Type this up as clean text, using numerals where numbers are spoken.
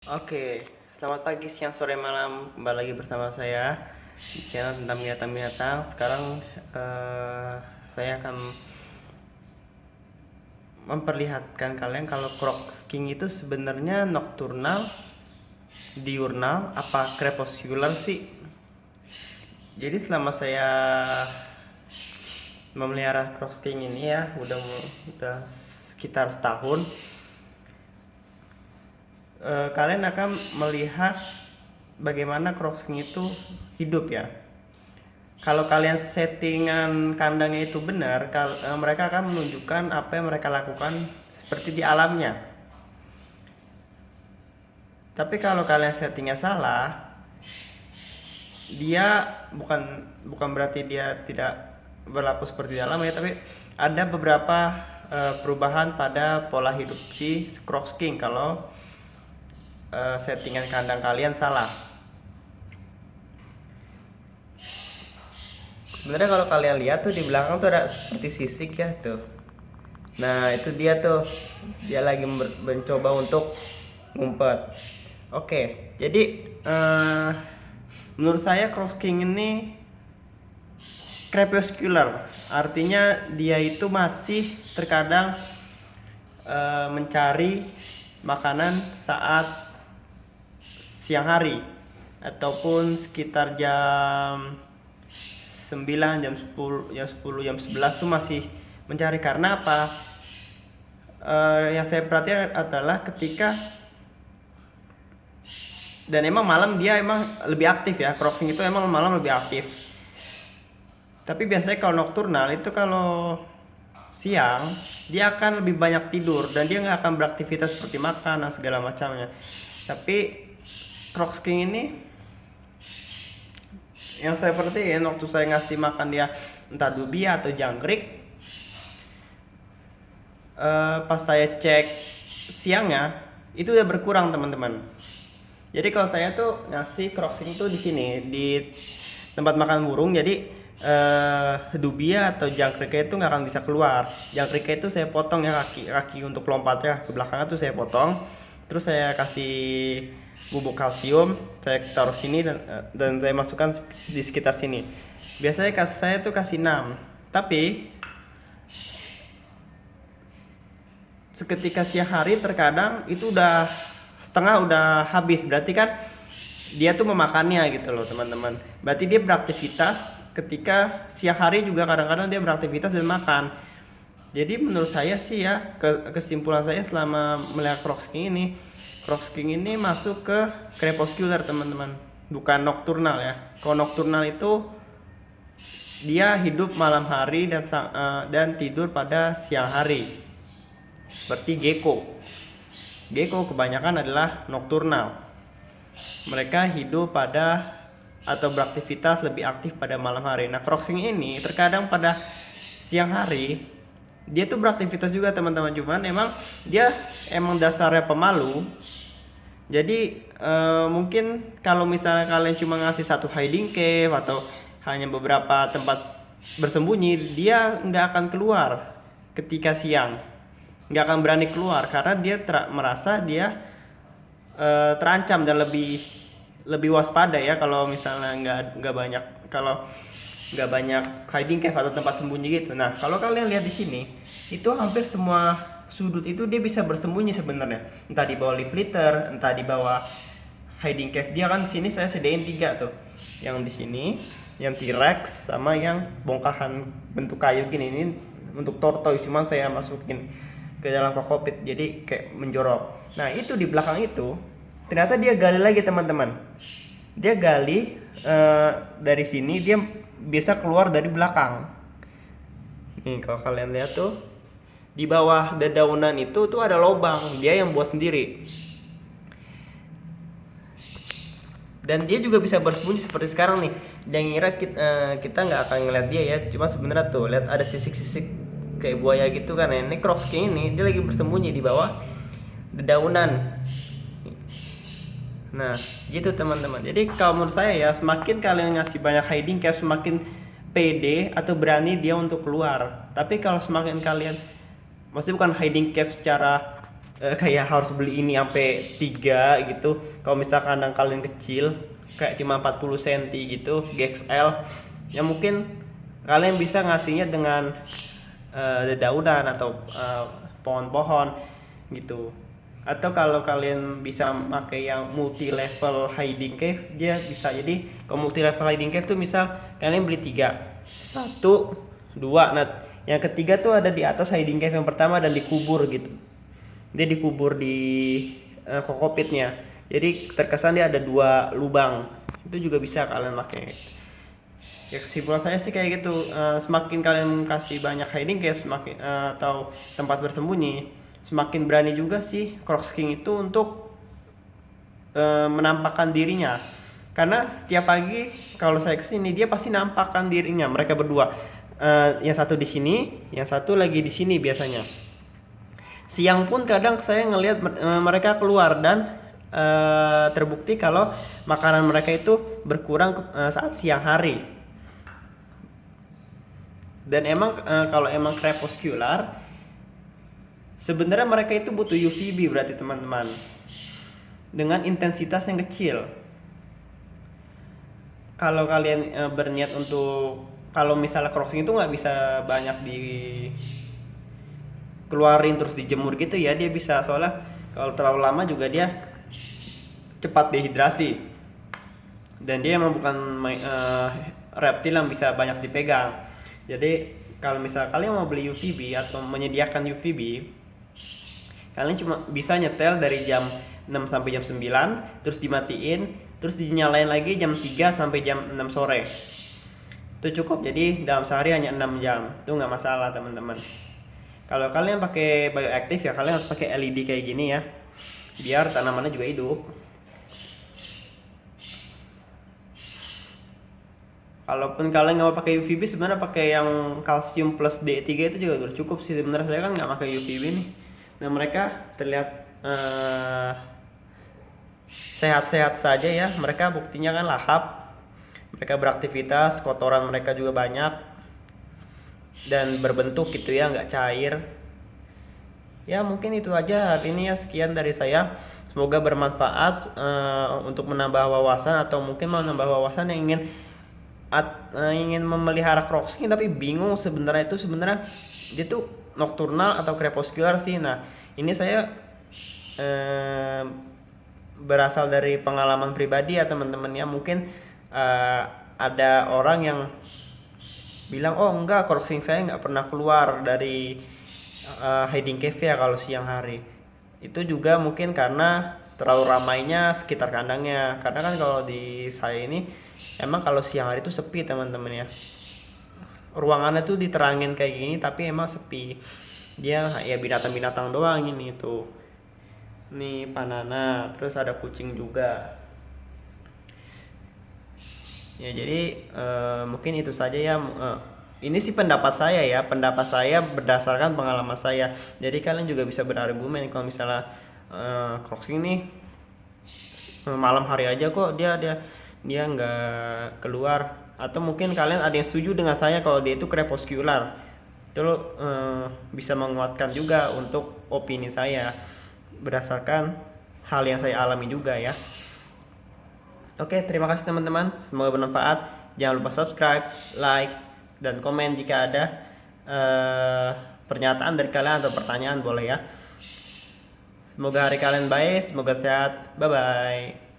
Oke, selamat pagi, siang, sore, malam. Kembali lagi bersama saya di channel tentang binatang-binatang. Sekarang eh, saya akan memperlihatkan kalian kalau Crocs King itu sebenarnya nocturnal, diurnal, apa crepuscular sih. Jadi selama saya memelihara Crocs King ini ya, udah sekitar setahun, kalian akan melihat bagaimana crossing itu hidup ya. Kalau kalian settingan kandangnya itu benar, mereka akan menunjukkan apa yang mereka lakukan seperti di alamnya. Tapi kalau kalian settingnya salah, dia bukan berarti dia tidak berlaku seperti di alam ya, tapi ada beberapa perubahan pada pola hidup si Crocs King kalau settingan kandang kalian salah. Sebenarnya kalau kalian lihat tuh di belakang tuh ada seperti sisik ya tuh. Nah itu dia tuh, dia lagi mencoba untuk ngumpet. Oke, jadi menurut saya Crocs King ini crepuscular, artinya dia itu masih terkadang mencari makanan saat siang hari ataupun sekitar jam 9, jam 10, jam 11 tuh masih mencari. Karena apa? Yang saya perhatikan adalah ketika, dan emang malam dia emang lebih aktif ya, crossing itu emang malam lebih aktif. Tapi biasanya kalau nocturnal itu, kalau siang dia akan lebih banyak tidur dan dia nggak akan beraktivitas seperti makan dan segala macamnya. Tapi Crocs King ini yang saya perhatiin waktu saya ngasih makan dia entah dubia atau jangkrik, pas saya cek siangnya itu udah berkurang teman-teman. Jadi kalau saya tuh ngasih crossing tuh di sini di tempat makan burung, jadi dubia atau jangkriknya itu nggak akan bisa keluar. Jangkriknya itu saya potong ya, kaki untuk lompatnya ke belakangnya tuh saya potong, terus saya kasih bubuk kalsium, saya taruh sini dan saya masukkan di sekitar sini. Biasanya saya tuh kasih 6, tapi seketika siang hari terkadang itu udah setengah udah habis, berarti kan dia tuh memakannya gitu loh teman-teman. Berarti dia beraktivitas ketika siang hari juga, kadang-kadang dia beraktivitas dan makan. Jadi menurut saya sih ya, kesimpulan saya selama melihat Crocs King ini masuk ke crepuscular teman-teman, bukan nocturnal ya. Kalau nocturnal itu dia hidup malam hari dan tidur pada siang hari, seperti gecko. Gecko kebanyakan adalah nocturnal. Mereka hidup pada atau beraktivitas lebih aktif pada malam hari. Nah, Crocs King ini terkadang pada siang hari dia tuh beraktivitas juga teman-teman, cuman dia emang dasarnya pemalu. Jadi mungkin kalau misalnya kalian cuma ngasih satu hiding cave atau hanya beberapa tempat bersembunyi, dia nggak akan keluar ketika siang, nggak akan berani keluar karena dia merasa dia terancam dan lebih waspada ya kalau misalnya nggak banyak hiding cave atau tempat sembunyi gitu. Nah kalau kalian lihat di sini itu hampir semua sudut itu dia bisa bersembunyi sebenarnya, entah di bawah leaf litter, entah di bawah hiding cave dia kan. Di sini saya sediain 3 tuh, yang di sini, yang T-Rex, sama yang bongkahan bentuk kayu gini. Ini untuk tortoise, cuman saya masukin ke dalam kokpit jadi kayak menjorok. Nah itu di belakang itu ternyata dia gali lagi teman-teman. Dia gali dari sini, dia bisa keluar dari belakang. Nih kalau kalian lihat tuh di bawah dedaunan itu tuh ada lubang, dia yang buat sendiri. Dan dia juga bisa bersembunyi seperti sekarang nih. Yang ngira kita nggak akan ngeliat dia ya, cuma sebenarnya tuh lihat ada sisik-sisik kayak buaya gitu kan. Ini Crocs King ini dia lagi bersembunyi di bawah dedaunan. Nah gitu teman-teman. Jadi kalau menurut saya ya, semakin kalian ngasih banyak hiding cave, semakin pede atau berani dia untuk keluar. Tapi kalau semakin kalian, maksudnya bukan hiding cave secara kayak harus beli ini sampai 3 gitu. Kalau misalkan kandang kalian kecil kayak cuma 40 cm gitu GXL, ya mungkin kalian bisa ngasihnya dengan dedaunan atau pohon-pohon gitu. Atau kalau kalian bisa pakai yang multi level hiding cave, dia bisa. Jadi kalau multi level hiding cave tuh misal kalian beli 3, 1, 2, nah yang ketiga tuh ada di atas hiding cave yang pertama dan dikubur gitu. Dia dikubur di kokopitnya, jadi terkesan dia ada 2 lubang. Itu juga bisa kalian pakai. Ya kesimpulan saya sih kayak gitu. Semakin kalian kasih banyak hiding cave, semakin atau tempat bersembunyi, semakin berani juga sih Crocs King itu untuk menampakkan dirinya. Karena setiap pagi kalau saya kesini dia pasti nampakkan dirinya, mereka berdua. Yang satu di sini, yang satu lagi di sini biasanya. Siang pun kadang saya ngelihat mereka keluar, dan terbukti kalau makanan mereka itu berkurang saat siang hari. Dan emang kalau emang crepuscular, sebenarnya mereka itu butuh UVB berarti teman-teman, dengan intensitas yang kecil. Kalau kalian berniat untuk, kalau misalnya crossing itu nggak bisa banyak di keluarin terus dijemur gitu ya, dia bisa, soalnya kalau terlalu lama juga dia cepat dehidrasi, dan dia emang bukan reptil yang bisa banyak dipegang. Jadi kalau misalnya kalian mau beli UVB atau menyediakan UVB, kalian cuma bisa nyetel dari jam 6 sampai jam 9, terus dimatiin, terus dinyalain lagi jam 3 sampai jam 6 sore. Itu cukup, jadi dalam sehari hanya 6 jam, itu nggak masalah teman-teman. Kalau kalian pakai bioaktif ya kalian harus pakai LED kayak gini ya, biar tanamannya juga hidup. Kalaupun kalian nggak mau pakai UVB, sebenarnya pakai yang kalsium plus D3 itu juga udah cukup sih sebenarnya. Saya kan nggak pakai UVB nih, nah mereka terlihat sehat-sehat saja ya. Mereka buktinya kan lahap, mereka beraktivitas, kotoran mereka juga banyak dan berbentuk gitu ya, nggak cair. Ya mungkin itu aja hari ini ya, sekian dari saya. Semoga bermanfaat untuk menambah wawasan, atau mungkin menambah wawasan yang ingin memelihara Crocs King tapi bingung sebenarnya dia tuh nocturnal atau crepuscular sih. Nah ini saya berasal dari pengalaman pribadi ya teman-teman ya. Mungkin ada orang yang bilang, oh enggak, Crocs King saya nggak pernah keluar dari hiding cave ya kalau siang hari. Itu juga mungkin karena terlalu ramainya sekitar kandangnya. Karena kan kalau di saya ini emang kalau siang hari itu sepi teman-teman ya. Ruangannya tuh diterangin kayak gini tapi emang sepi. Dia ya binatang-binatang doang ini tuh. Nih panana, terus ada kucing juga. Ya jadi mungkin itu saja ya. Ini sih pendapat saya ya, pendapat saya berdasarkan pengalaman saya. Jadi kalian juga bisa berargumen kalau misalnya Crocs King nih malam hari aja kok dia nggak keluar. Atau mungkin kalian ada yang setuju dengan saya kalau dia itu crepuscular. Itu bisa menguatkan juga untuk opini saya berdasarkan hal yang saya alami juga ya. Oke, terima kasih teman-teman, semoga bermanfaat. Jangan lupa subscribe, like, dan komen jika ada pernyataan dari kalian atau pertanyaan boleh ya. Semoga hari kalian baik, semoga sehat. Bye bye.